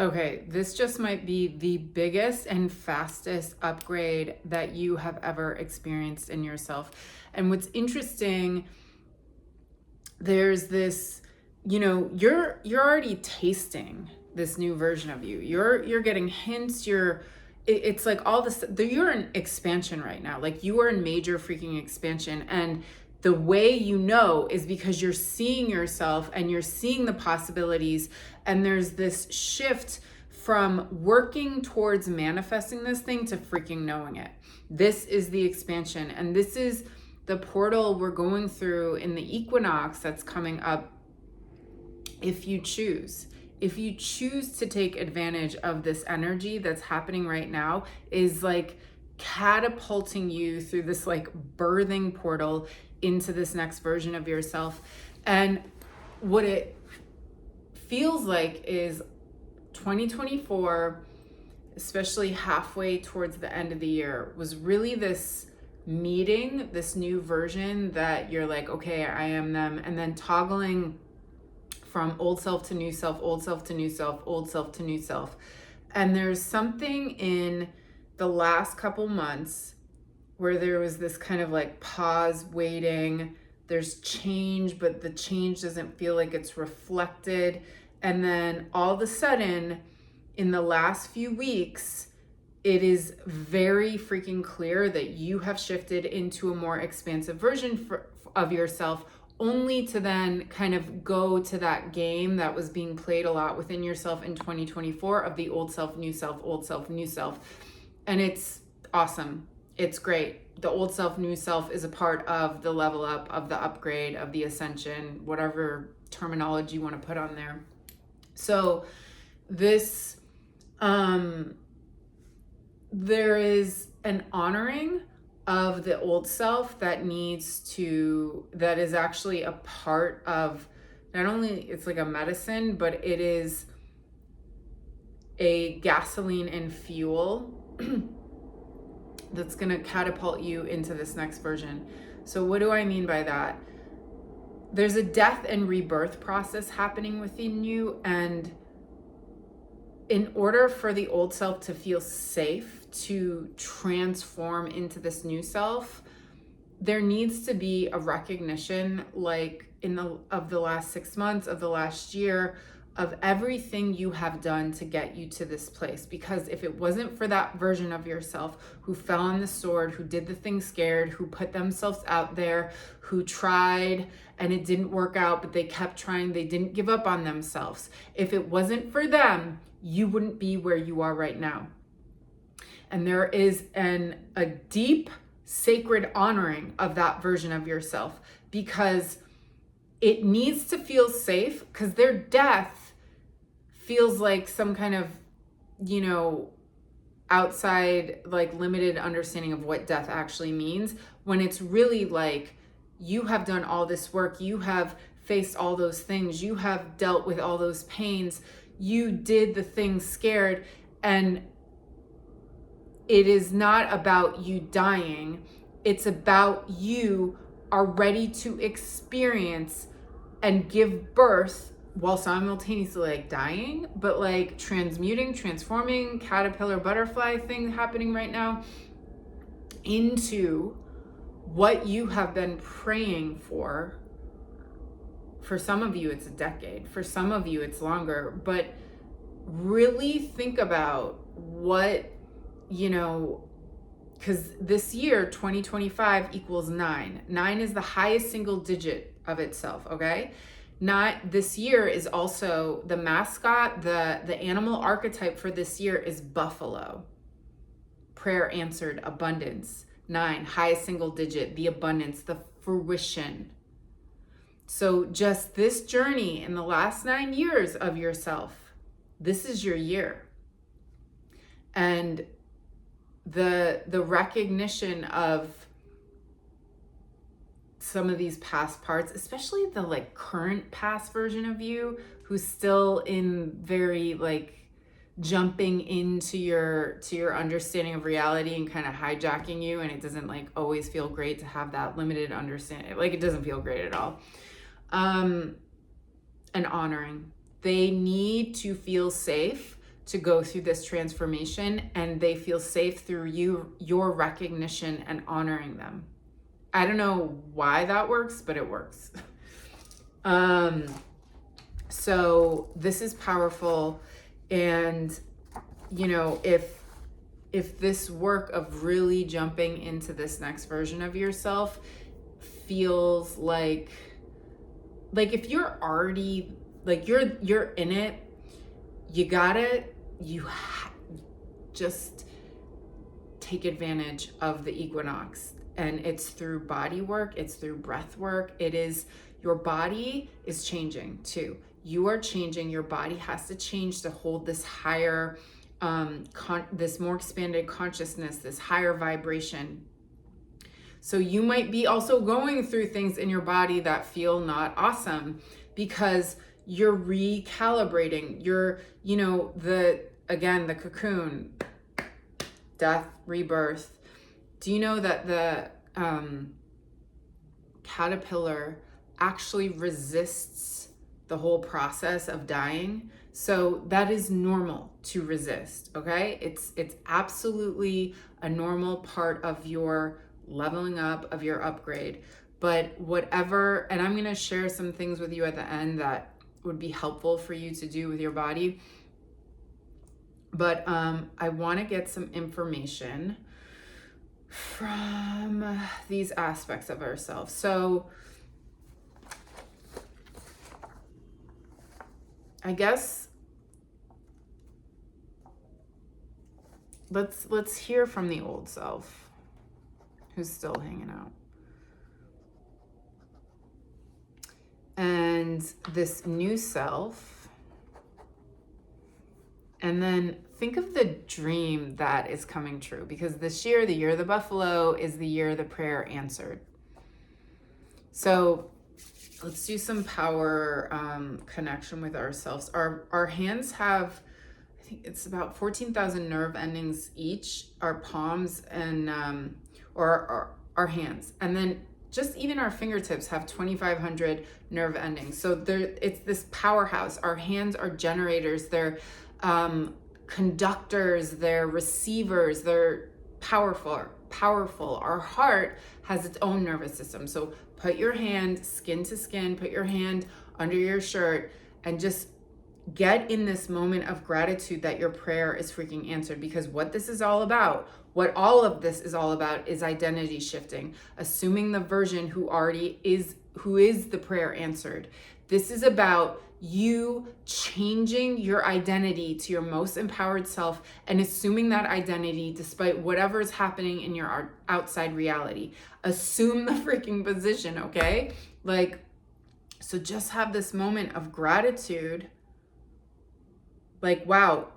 Okay, this just might be the biggest and fastest upgrade that you have ever experienced in yourself. And what's interesting, there's this, you're already tasting this new version of you. You're getting hints, it's like all this, you're in expansion right now. Like you are in major freaking expansion. And the way you know is because you're seeing yourself and you're seeing the possibilities. And there's this shift from working towards manifesting this thing to freaking knowing it. This is the expansion. And this is the portal we're going through in the equinox that's coming up. If you choose to take advantage of this energy that's happening right now, is like catapulting you through this like birthing portal into this next version of yourself. And what it feels like is 2024, especially halfway towards the end of the year, was really this meeting, this new version that you're like, okay, I am them, and then toggling from old self to new self, old self to new self, old self to new self. And there's something in the last couple months where there was this kind of like pause, waiting. There's change, but the change doesn't feel like it's reflected. And then all of a sudden, in the last few weeks, it is very freaking clear that you have shifted into a more expansive version of yourself, only to then kind of go to that game that was being played a lot within yourself in 2024 of the old self, new self, old self, new self. And it's awesome. It's great. The old self, new self is a part of the level up, of the upgrade, of the ascension, whatever terminology you want to put on there. So this, there is an honoring of the old self that is actually a part of, not only it's like a medicine, but it is a gasoline and fuel that's going to catapult you into this next version. So what do I mean by that? There's a death and rebirth process happening within you. And in order for the old self to feel safe, to transform into this new self, there needs to be a recognition, like of the last 6 months, of the last year, of everything you have done to get you to this place. Because if it wasn't for that version of yourself who fell on the sword, who did the thing scared, who put themselves out there, who tried and it didn't work out, but they kept trying, they didn't give up on themselves. If it wasn't for them, you wouldn't be where you are right now. And there is a deep, sacred honoring of that version of yourself, because it needs to feel safe, because their death feels like some kind of, outside, like limited understanding of what death actually means, when it's really like, you have done all this work, you have faced all those things, you have dealt with all those pains, you did the things scared, and it is not about you dying. It's about you are ready to experience and give birth while simultaneously like dying, but like transmuting, transforming, caterpillar, butterfly thing happening right now, into what you have been praying for. For some of you, it's a decade. For some of you, it's longer. But really think about what, because this year, 2025 equals 9. 9 is the highest single digit of itself, okay? This year is also the mascot, the animal archetype for this year is buffalo. Prayer answered, abundance. 9, highest single digit, the abundance, the fruition. So just this journey in the last 9 years of yourself, this is your year. And the recognition of some of these past parts, especially the like current past version of you who's still in very like jumping into your understanding of reality and kind of hijacking you, and it doesn't like always feel great to have that limited understanding. Like it doesn't feel great at all. And honoring. They need to feel safe to go through this transformation, and they feel safe through your recognition and honoring them. I don't know why that works, but it works. So this is powerful. And, you know, if this work of really jumping into this next version of yourself feels like if you're already, like, you're in it, you got it, just take advantage of the equinox. And it's through body work, it's through breath work. It is, your body is changing too. You are changing, your body has to change to hold this higher, this more expanded consciousness, this higher vibration. So you might be also going through things in your body that feel not awesome because you're recalibrating. You're, you know, the cocoon, death, rebirth. Do you know that the caterpillar actually resists the whole process of dying? So that is normal to resist, okay? It's absolutely a normal part of your leveling up, of your upgrade. But whatever, and I'm gonna share some things with you at the end that would be helpful for you to do with your body. But I wanna get some information from these aspects of ourselves. So I guess let's hear from the old self who's still hanging out. And this new self. And then think of the dream that is coming true, because this year, the year of the buffalo, is the year the prayer answered. So let's do some power connection with ourselves. Our hands have, I think it's about 14,000 nerve endings each, our palms and or our hands. And then just even our fingertips have 2,500 nerve endings. So it's this powerhouse. Our hands are generators. They're conductors. They're receivers. They're powerful. Our heart has its own nervous system. So put your hand skin to skin, put your hand under your shirt, and just get in this moment of gratitude that your prayer is freaking answered. Because what this is all about, what all of this is all about, is identity shifting, assuming the version who is the prayer answered. This is about you changing your identity to your most empowered self and assuming that identity despite whatever is happening in your outside reality. Assume the freaking position, okay? Like, so just have this moment of gratitude. Like, wow,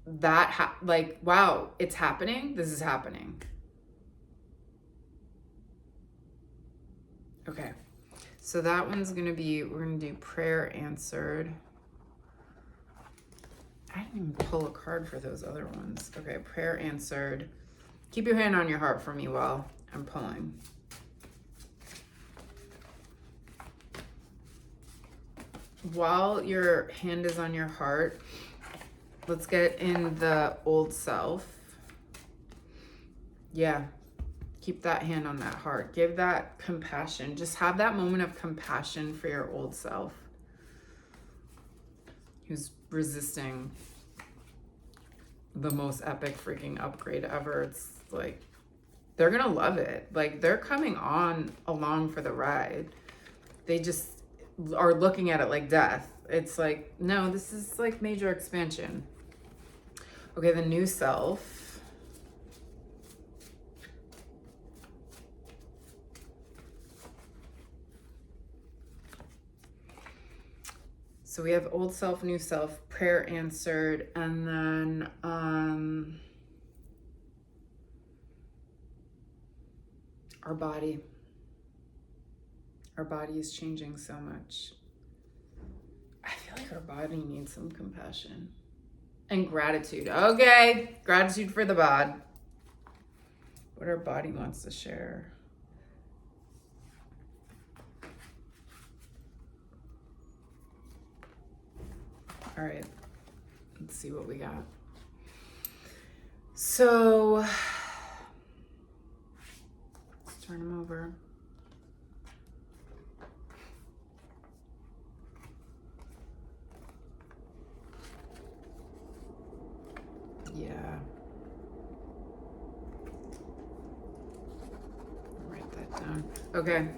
wow, it's happening. This is happening. Okay. So that one's going to be, we're going to do prayer answered. I didn't even pull a card for those other ones. Okay, prayer answered. Keep your hand on your heart for me while I'm pulling. While your hand is on your heart, let's get in the old self. Yeah. Keep that hand on that heart. Give that compassion. Just have that moment of compassion for your old self who's resisting the most epic freaking upgrade ever. It's like, they're gonna love it. Like, they're coming on along for the ride. They just are looking at it like death. It's like, no, this is like major expansion. Okay, the new self. So we have old self, new self, prayer answered, and then our body. Our body is changing so much. I feel like our body needs some compassion and gratitude. Okay, gratitude for the bod. What our body wants to share. All right, let's Let's see what we got. So let's turn them over. Yeah. Write that down. Okay.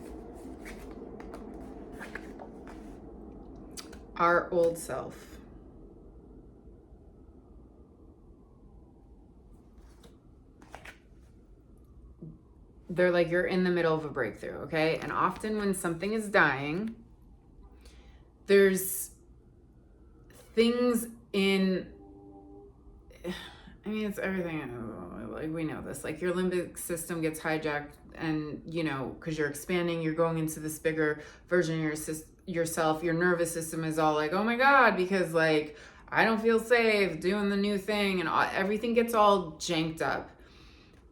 Our old self. They're like, you're in the middle of a breakthrough, okay? And often when something is dying, there's things in, I mean, it's everything. Like, we know this. Like, your limbic system gets hijacked, and, you know, because you're expanding, you're going into this bigger version of yourself. Your nervous system is all like, oh my God, because, like, I don't feel safe doing the new thing, and everything gets all janked up.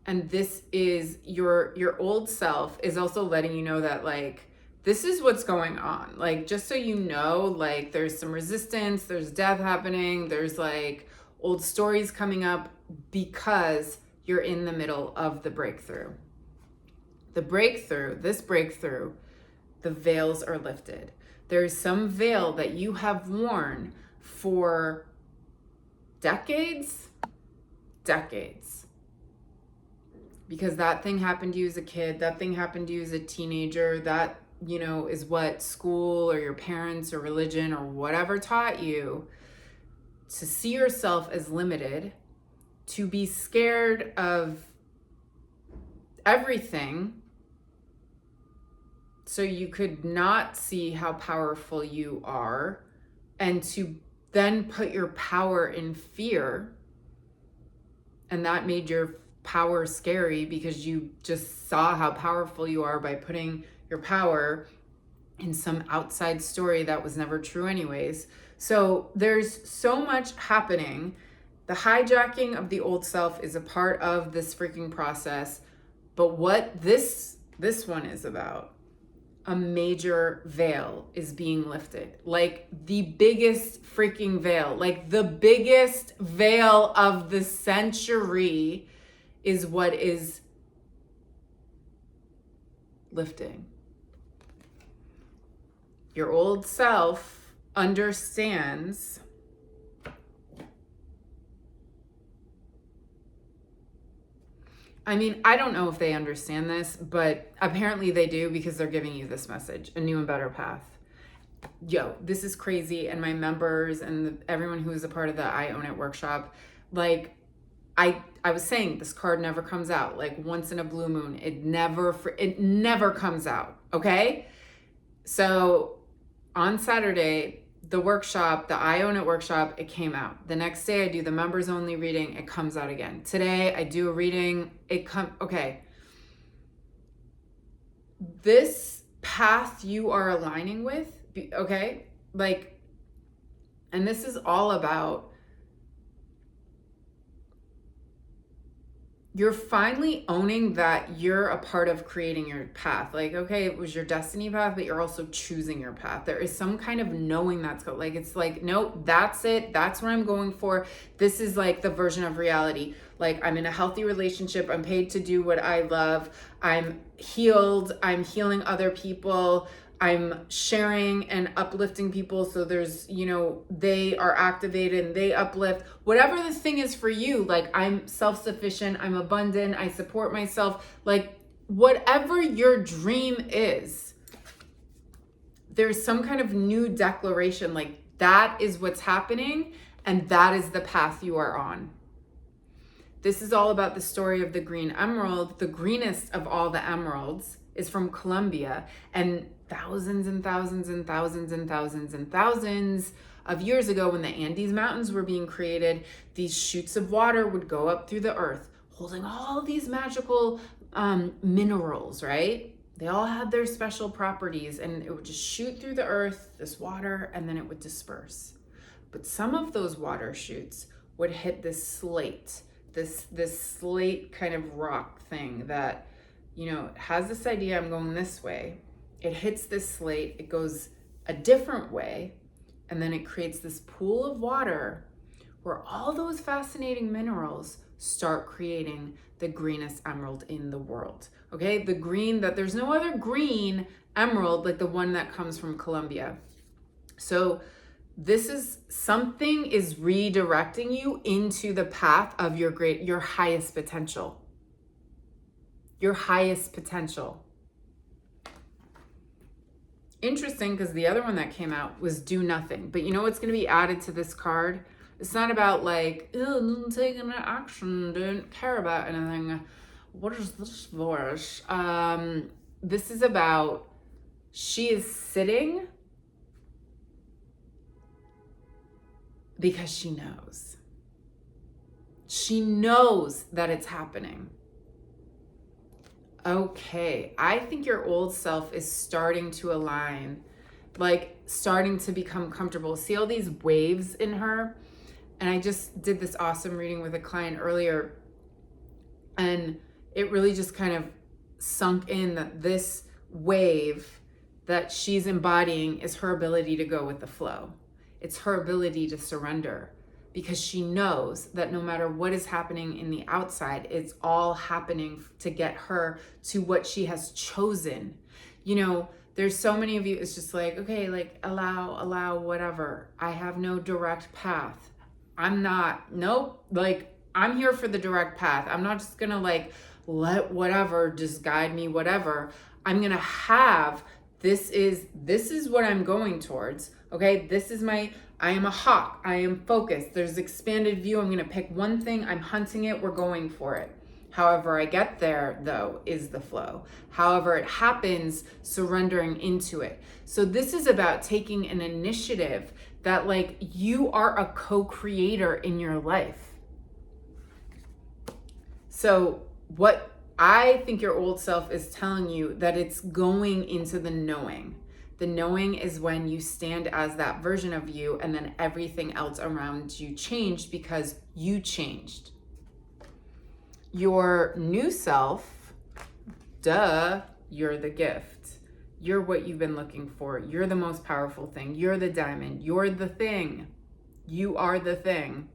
And this is your old self is also letting you know that, like, this is what's going on. Like, just so you know, like, there's some resistance, there's death happening, there's like old stories coming up because you're in the middle of the breakthrough. This breakthrough, the veils are lifted. There's some veil that you have worn for decades. Because that thing happened to you as a kid, that thing happened to you as a teenager, that, you know, is what school or your parents or religion or whatever taught you, to see yourself as limited, to be scared of everything, so you could not see how powerful you are, and to then put your power in fear. And that made your power scary because you just saw how powerful you are by putting your power in some outside story that was never true anyways. So there's so much happening. The hijacking of the old self is a part of this freaking process. But what this one is about, a major veil is being lifted. Like the biggest freaking veil, like the biggest veil of the century is what is lifting. Your old self understands I mean, I don't know if they understand this, but apparently they do because they're giving you this message, a new and better path. Yo, this is crazy. And my members and everyone who is a part of the I Own It workshop, like, I was saying, this card never comes out. Like, once in a blue moon, it never comes out, okay? So on Saturday, the workshop, the I Own It workshop, it came out. The next day I do the members only reading, it comes out again. Today I do a reading, okay. This path you are aligning with, okay? Like, and this is all about, you're finally owning that you're a part of creating your path. Like, okay, it was your destiny path, but you're also choosing your path. There is some kind of knowing that's like, it's like, no, that's it. That's what I'm going for. This is like the version of reality. Like, I'm in a healthy relationship. I'm paid to do what I love. I'm healed. I'm healing other people. I'm sharing and uplifting people. So there's, you know, they are activated and they uplift. Whatever the thing is for you, like, I'm self-sufficient, I'm abundant, I support myself. Like, whatever your dream is, there's some kind of new declaration. Like, that is what's happening and that is the path you are on. This is all about the story of the green emerald. The greenest of all the emeralds is from Colombia, and thousands and thousands and thousands and thousands and thousands of years ago, when the Andes Mountains were being created, these shoots of water would go up through the earth, holding all these magical minerals, right? They all had their special properties, and it would just shoot through the earth, this water, and then it would disperse. But some of those water shoots would hit this slate, this slate kind of rock thing that, you know, has this idea, I'm going this way. It hits this slate, it goes a different way, and then it creates this pool of water where all those fascinating minerals start creating the greenest emerald in the world. Okay, the green that there's no other green emerald like the one that comes from Colombia. So this is something is redirecting you into the path of your highest potential. Your highest potential. Interesting, because the other one that came out was do nothing. But you know what's going to be added to this card? It's not about like, taking an action, don't care about anything. What is this voice? This is about she is sitting because she knows. She knows that it's happening. Okay, I think your old self is starting to align, like starting to become comfortable. See all these waves in her? And I just did this awesome reading with a client earlier, and it really just kind of sunk in that this wave that she's embodying is her ability to go with the flow. It's her ability to surrender, because she knows that no matter what is happening in the outside, it's all happening to get her to what she has chosen. You know, there's so many of you, it's just like, okay, like allow whatever. I have no direct path. Like I'm here for the direct path. I'm not just gonna like let whatever just guide me, whatever. I'm gonna have, this is what I'm going towards. Okay, I am a hawk. I am focused. There's expanded view. I'm going to pick one thing. I'm hunting it. We're going for it. However I get there, though, is the flow. However it happens, surrendering into it. So this is about taking an initiative that like you are a co-creator in your life. So what I think your old self is telling you, that it's going into the knowing. The knowing is when you stand as that version of you, and then everything else around you changed because you changed. Your new self, you're the gift. You're what you've been looking for. You're the most powerful thing. You're the diamond. You're the thing. You are the thing.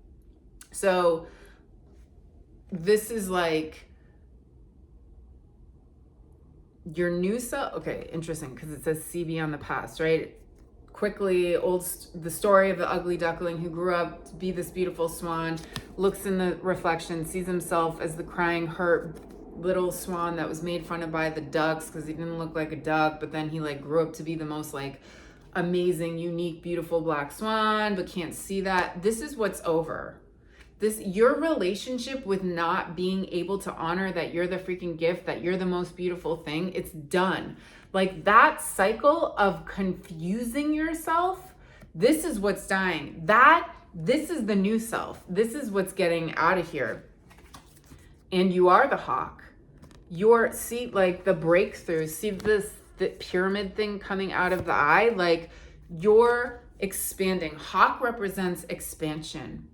So this is like your new self. Okay, interesting, because it says see beyond the past, right? Quickly, the story of the ugly duckling who grew up to be this beautiful swan, looks in the reflection, sees himself as the crying, hurt little swan that was made fun of by the ducks because he didn't look like a duck, but then he like grew up to be the most like amazing, unique, beautiful black swan, but can't see that. This is what's over. Your relationship with not being able to honor that you're the freaking gift, that you're the most beautiful thing, it's done. Like that cycle of confusing yourself, this is what's dying. This is the new self. This is what's getting out of here. And you are the hawk. See, like the breakthrough, see the pyramid thing coming out of the eye, like you're expanding. Hawk represents expansion.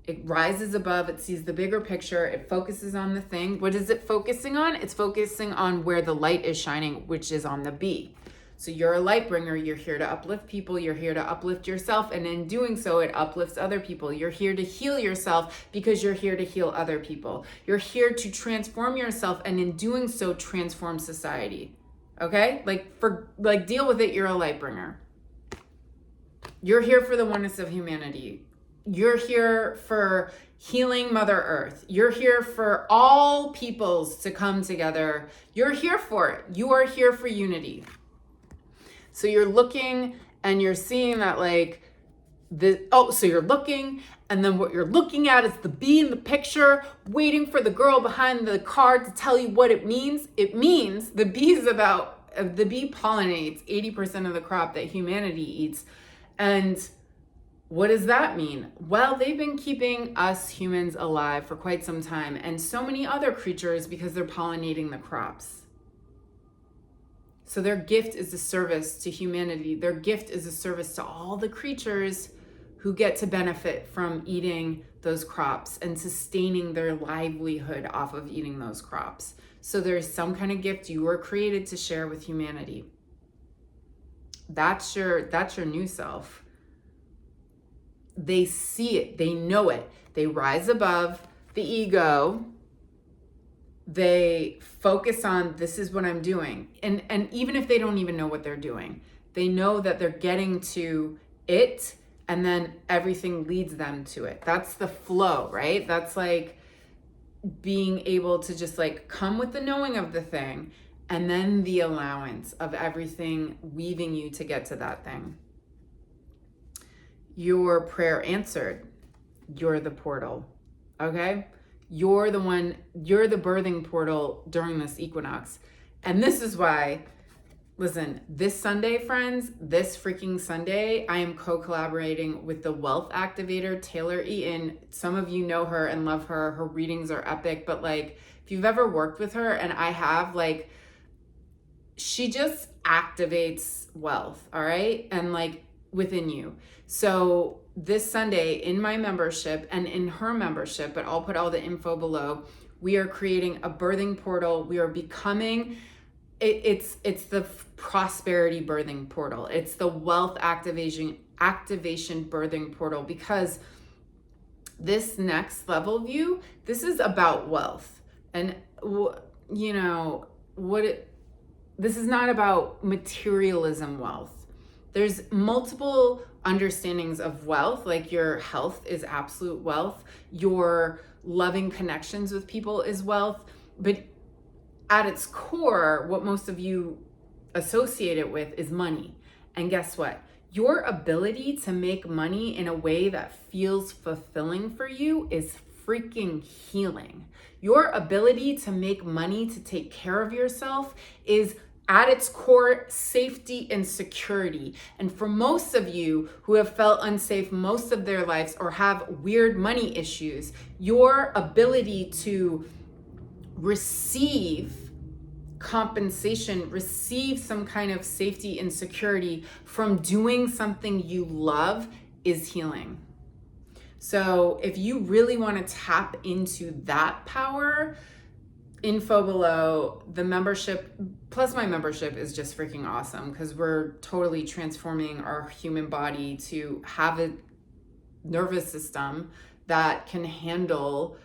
It rises above, it sees the bigger picture, it focuses on the thing. What is it focusing on? It's focusing on where the light is shining, which is on the bee. So you're a light bringer. You're here to uplift people. You're here to uplift yourself. And in doing so, it uplifts other people. You're here to heal yourself because you're here to heal other people. You're here to transform yourself. And in doing so, transform society. Okay? Like deal with it. You're a light bringer. You're here for the oneness of humanity. You're here for healing Mother Earth. You're here for all peoples to come together. You're here for it. You are here for unity. So you're looking and you're seeing that so you're looking, and then what you're looking at is the bee in the picture, waiting for the girl behind the card to tell you what it means. It means the bee pollinates 80% of the crop that humanity eats. And what does that mean? Well, they've been keeping us humans alive for quite some time, and so many other creatures, because they're pollinating the crops. So their gift is a service to humanity. Their gift is a service to all the creatures who get to benefit from eating those crops and sustaining their livelihood off of eating those crops. So there's some kind of gift you were created to share with humanity. That's your new self. They see it, they know it. They rise above the ego. They focus on, this is what I'm doing. And even if they don't even know what they're doing, they know that they're getting to it, and then everything leads them to it. That's the flow, right? That's like being able to just like come with the knowing of the thing, and then the allowance of everything weaving you to get to that thing. Your prayer answered. You're the portal, okay? You're the one, you're the birthing portal during this equinox. And this is why, listen, this Sunday, friends, this freaking Sunday, I am co-collaborating with the wealth activator, Taylor Eaton. Some of you know her and love her. Her readings are epic, but like, if you've ever worked with her, and I have, like, she just activates wealth, all right? And like within you. So this Sunday in my membership and in her membership, but I'll put all the info below, we are creating a birthing portal. We are becoming, it's the prosperity birthing portal. It's the wealth activation birthing portal, because this next level view, this is about wealth. And you know, this is not about materialism wealth. There's multiple understandings of wealth, like your health is absolute wealth, your loving connections with people is wealth, but at its core, what most of you associate it with is money. And guess what? Your ability to make money in a way that feels fulfilling for you is freaking healing. Your ability to make money to take care of yourself is at its core safety and security. And for most of you who have felt unsafe most of their lives or have weird money issues, your ability to receive compensation, receive some kind of safety and security from doing something you love is healing. So if you really want to tap into that power, info below. The membership, plus my membership, is just freaking awesome, because we're totally transforming our human body to have a nervous system that can handle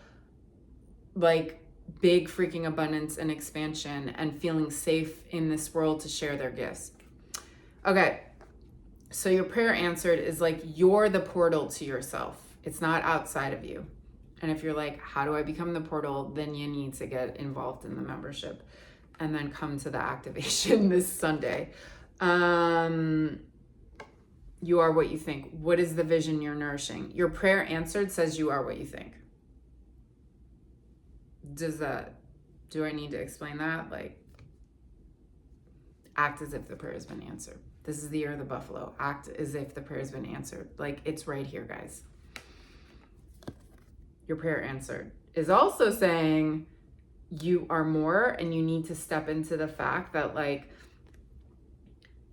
like big freaking abundance and expansion and feeling safe in this world to share their gifts. Okay, so your prayer answered is like, you're the portal to yourself. It's not outside of you. And if you're like, how do I become the portal? Then you need to get involved in the membership and then come to the activation this Sunday. You are what you think. What is the vision you're nourishing? Your prayer answered says you are what you think. Do I need to explain that? Like, act as if the prayer has been answered. This is the year of the buffalo. Act as if the prayer has been answered. Like, it's right here, guys. Your prayer answered is also saying you are more, and you need to step into the fact that, like,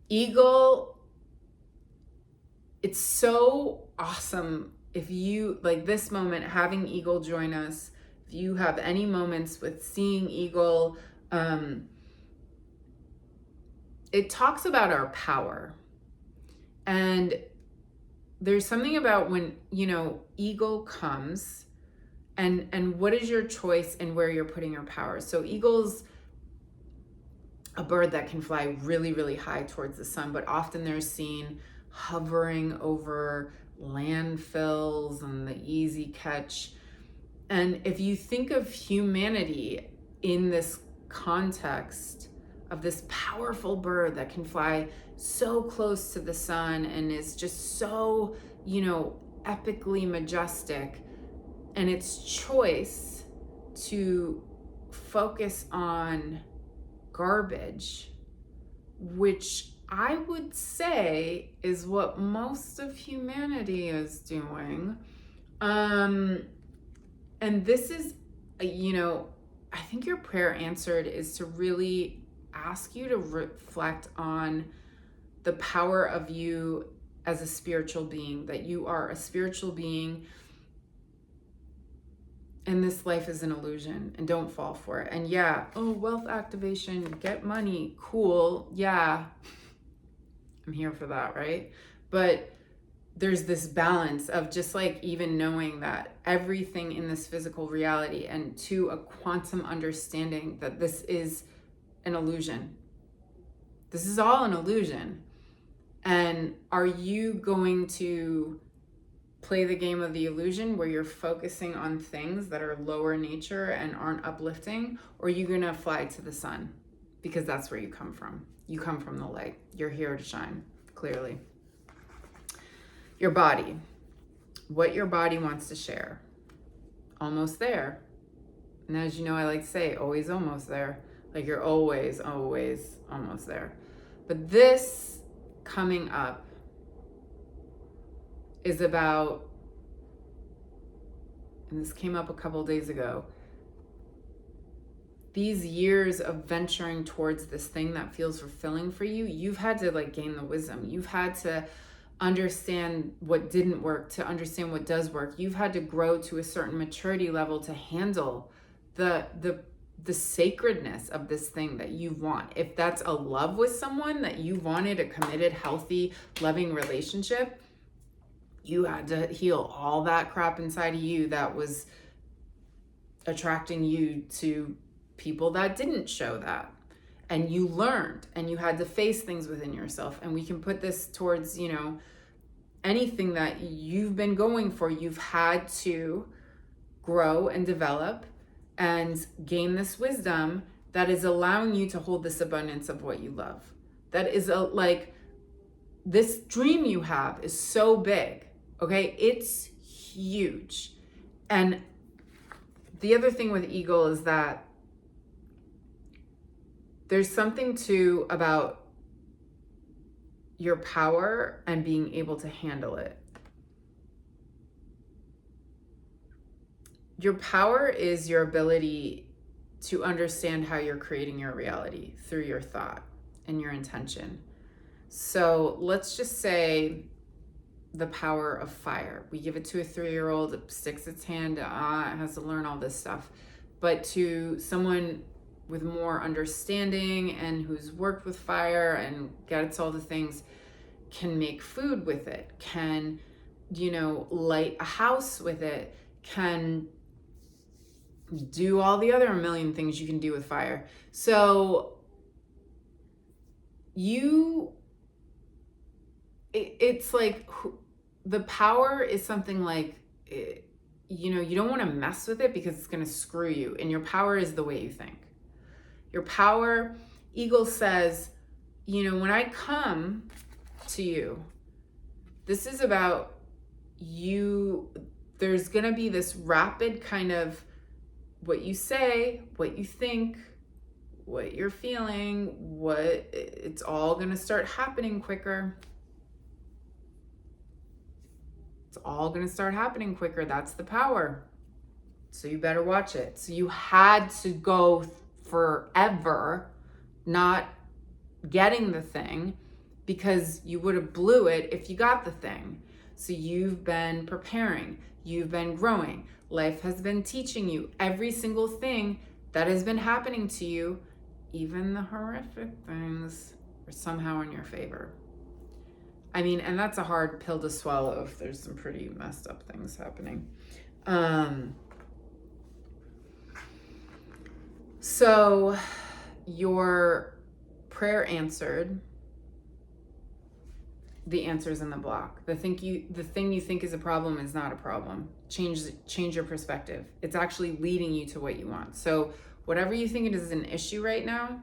Eagle, it's so awesome if you, like, this moment, having Eagle join us, if you have any moments with seeing Eagle, it talks about our power. And there's something about when, you know, Eagle comes, and what is your choice in where you're putting your power. So Eagle's a bird that can fly really, really high towards the sun, but often they're seen hovering over landfills and the easy catch. And if you think of humanity in this context of this powerful bird that can fly so close to the sun and is just so, you know, epically majestic, and its choice to focus on garbage, which I would say is what most of humanity is doing. And this is, you know, I think your prayer answered is to really ask you to reflect on the power of you as a spiritual being, that you are a spiritual being, and this life is an illusion, and don't fall for it. And yeah, oh, wealth activation, get money, cool. Yeah, I'm here for that, right? But there's this balance of just like even knowing that everything in this physical reality, and to a quantum understanding that this is an illusion. This is all an illusion. And are you going to play the game of the illusion where you're focusing on things that are lower nature and aren't uplifting? Or are you going to fly to the sun? Because that's where you come from. You come from the light. You're here to shine, clearly. Your body. What your body wants to share. Almost there. And as you know, I like to say, always almost there. Like you're always, always almost there. But this coming up is about, and this came up a couple days ago, these years of venturing towards this thing that feels fulfilling for you, you've had to like gain the wisdom. You've had to understand what didn't work to understand what does work. You've had to grow to a certain maturity level to handle the sacredness of this thing that you want. If that's a love with someone that you wanted, a committed, healthy, loving relationship, you had to heal all that crap inside of you that was attracting you to people that didn't show that. And you learned, and you had to face things within yourself. And we can put this towards, you know, anything that you've been going for. You've had to grow and develop and gain this wisdom that is allowing you to hold this abundance of what you love. That is like, this dream you have is so big, okay? It's huge. And the other thing with Eagle is that there's something too about your power and being able to handle it. Your power is your ability to understand how you're creating your reality through your thought and your intention. So let's just say the power of fire. We give it to a 3-year-old, it sticks its hand, it has to learn all this stuff. But to someone with more understanding and who's worked with fire and gets all the things, can make food with it, can, you know, light a house with it, can do all the other million things you can do with fire. So it's like the power is something like, you know, you don't want to mess with it because it's going to screw you. And your power is the way you think. Your power, Eagle says, you know, when I come to you, this is about you. There's going to be this rapid kind of what you say, what you think, what you're feeling, it's all going to start happening quicker. It's all going to start happening quicker. That's the power. So you better watch it. So you had to go forever not getting the thing because you would have blew it if you got the thing. So you've been preparing. You've been growing. Life has been teaching you every single thing that has been happening to you, even the horrific things, are somehow in your favor. I mean, and that's a hard pill to swallow if there's some pretty messed up things happening. So your prayer answered. The answer's in the block. The thing you think is a problem is not a problem. Change your perspective. It's actually leading you to what you want. So whatever you think it is an issue right now,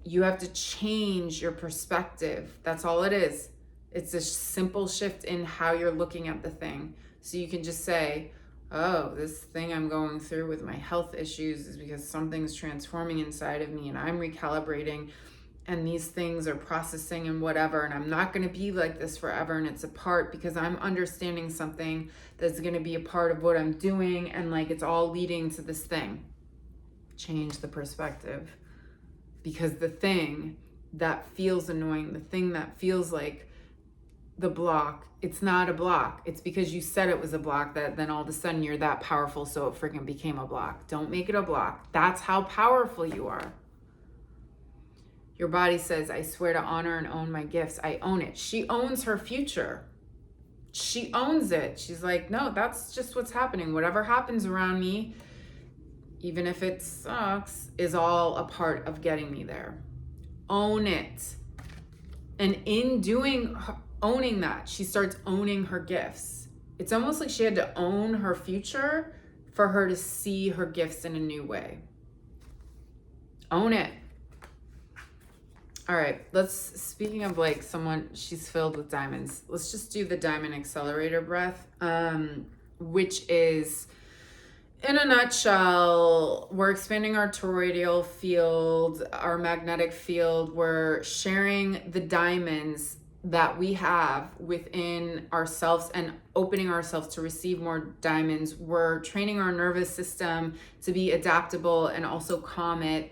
you have to change your perspective. That's all it is. It's a simple shift in how you're looking at the thing. So you can just say, oh, this thing I'm going through with my health issues is because something's transforming inside of me and I'm recalibrating and these things are processing and whatever, and I'm not going to be like this forever, and it's a part because I'm understanding something that's going to be a part of what I'm doing, and like it's all leading to this thing. Change the perspective, because the thing that feels annoying, the thing that feels like the block, it's not a block. It's because you said it was a block that then all of a sudden you're that powerful, so it freaking became a block. Don't make it a block. That's how powerful you are. Your body says, I swear to honor and own my gifts. I own it. She owns her future. She owns it. She's like, no, that's just what's happening. Whatever happens around me, even if it sucks, is all a part of getting me there. Own it. And in owning that, she starts owning her gifts. It's almost like she had to own her future for her to see her gifts in a new way. Own it. All right, speaking of like someone, she's filled with diamonds. Let's just do the diamond accelerator breath, which is, in a nutshell, we're expanding our toroidal field, our magnetic field. We're sharing the diamonds that we have within ourselves and opening ourselves to receive more diamonds. We're training our nervous system to be adaptable and also calm it.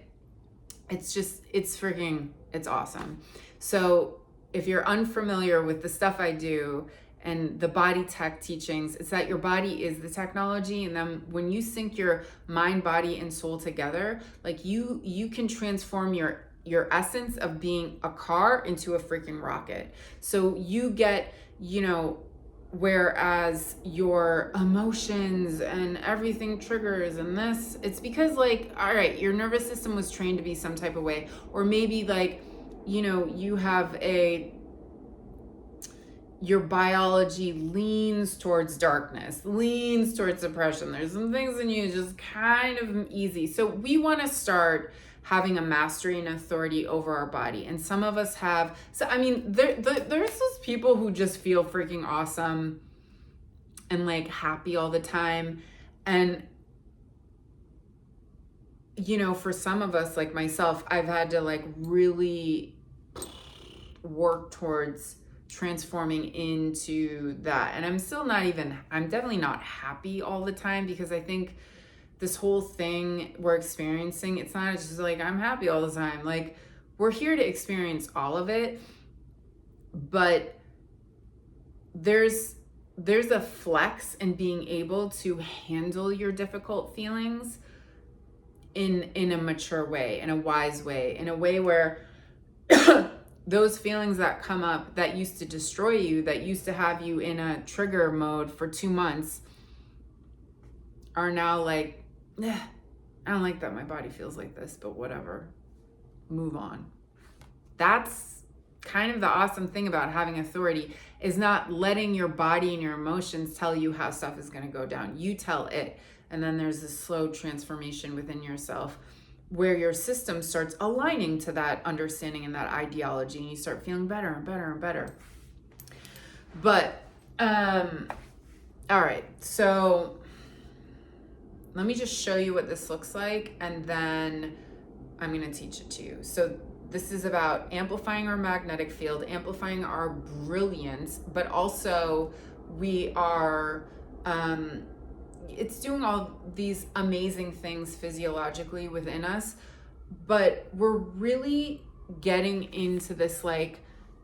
It's awesome. So if you're unfamiliar with the stuff I do and the body tech teachings, it's that your body is the technology. And then when you sync your mind, body, and soul together, like you can transform your essence of being a car into a freaking rocket. So you get, whereas your emotions and everything triggers and this, it's because like, all right, your nervous system was trained to be some type of way, or maybe like, you have your biology leans towards darkness, leans towards depression. There's some things in you just kind of easy. So we want to start having a mastery and authority over our body. And some of us have, there's those people who just feel freaking awesome and like happy all the time. And, for some of us, like myself, I've had to like really work towards transforming into that. And I'm definitely not happy all the time, because I think this whole thing we're experiencing, it's not just like I'm happy all the time. Like, we're here to experience all of it, but there's a flex in being able to handle your difficult feelings in a mature way, in a wise way, in a way where those feelings that come up that used to destroy you, that used to have you in a trigger mode for 2 months, are now like, I don't like that my body feels like this, but whatever, move on. That's kind of the awesome thing about having authority, is not letting your body and your emotions tell you how stuff is going to go down. You tell it. And then there's this slow transformation within yourself where your system starts aligning to that understanding and that ideology, and you start feeling better and better and better. But, all right, so let me just show you what this looks like, and then I'm going to teach it to you. So this is about amplifying our magnetic field, amplifying our brilliance, but also we are, it's doing all these amazing things physiologically within us, but we're really getting into this, like,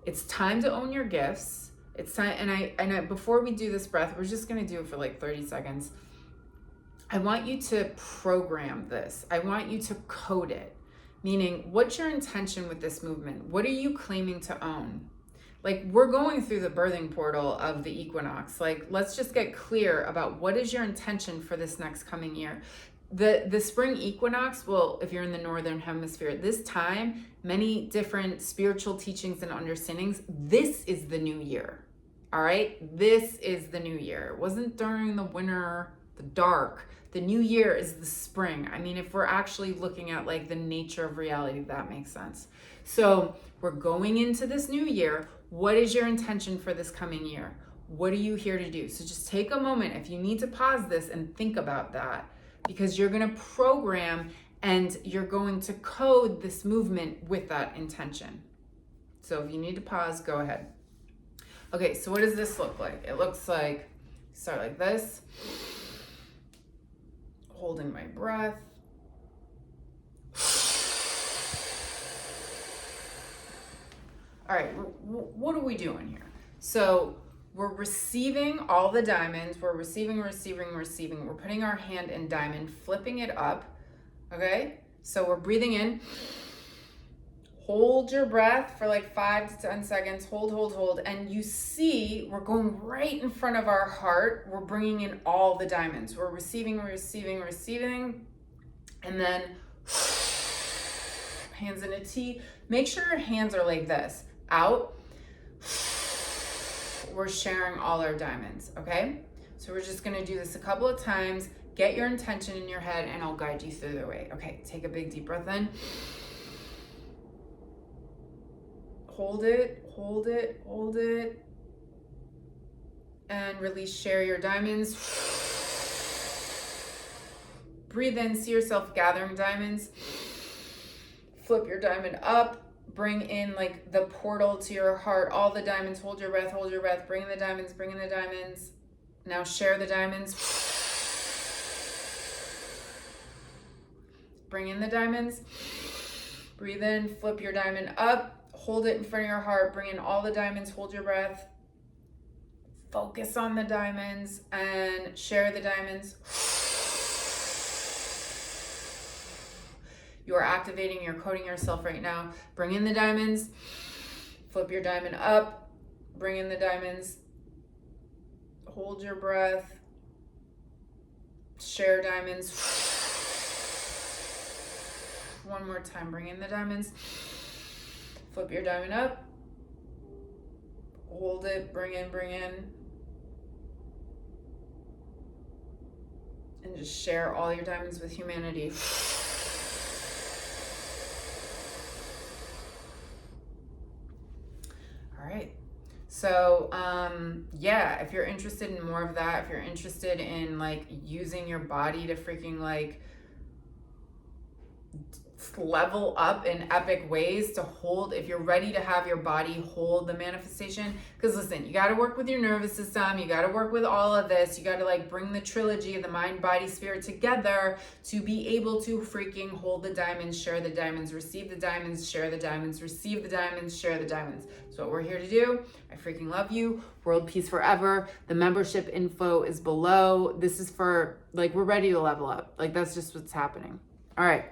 it's time to own your gifts. It's time, and I before we do this breath, we're just going to do it for like 30 seconds. I want you to program this. I want you to code it. Meaning, what's your intention with this movement? What are you claiming to own? Like, we're going through the birthing portal of the equinox. Like, let's just get clear about what is your intention for this next coming year. The spring equinox, well, if you're in the northern hemisphere, this time, many different spiritual teachings and understandings, this is the new year. All right? This is the new year. It wasn't during the winter, the dark. The new year is the spring. I mean, if we're actually looking at like the nature of reality, that makes sense. So we're going into this new year. What is your intention for this coming year? What are you here to do? So just take a moment. If you need to pause this and think about that, because you're going to program and you're going to code this movement with that intention. So if you need to pause, go ahead. Okay, so what does this look like? It looks like, start like this. Holding my breath. All right, what are we doing here? So we're receiving all the diamonds. We're receiving. We're putting our hand in diamond, flipping it up, okay? So we're breathing in, Hold your breath for like 5 to 10 seconds. Hold. And you see, we're going right in front of our heart. We're bringing in all the diamonds. We're receiving. And then hands in a T. Make sure your hands are like this. Out. We're sharing all our diamonds, okay? So we're just gonna do this a couple of times. Get your intention in your head and I'll guide you through the way. Okay, take a big deep breath in. Hold it. And release, share your diamonds. Breathe in, see yourself gathering diamonds. Flip your diamond up. Bring in like the portal to your heart, all the diamonds. Hold your breath. Bring in the diamonds. Now share the diamonds. Bring in the diamonds. Breathe in, flip your diamond up. Hold it in front of your heart. Bring in all the diamonds. Hold your breath. Focus on the diamonds and share the diamonds. You are activating, you're coding yourself right now. Bring in the diamonds. Flip your diamond up. Bring in the diamonds. Hold your breath. Share diamonds. One more time. Bring in the diamonds. Flip your diamond up. Hold it. Bring in. And just share all your diamonds with humanity. All right. So, yeah, if you're interested in more of that, if you're interested in like using your body to freaking like level up in epic ways to hold, if you're ready to have your body hold the manifestation, because listen, you got to work with your nervous system, you got to work with all of this, you got to like bring the trilogy of the mind, body, spirit together to be able to freaking hold the diamonds, share the diamonds, receive the diamonds, share the diamonds, receive the diamonds, share the diamonds. So what we're here to do. I freaking love you. World peace forever. The membership info is below. This is for like, we're ready to level up. Like, that's just what's happening. All right.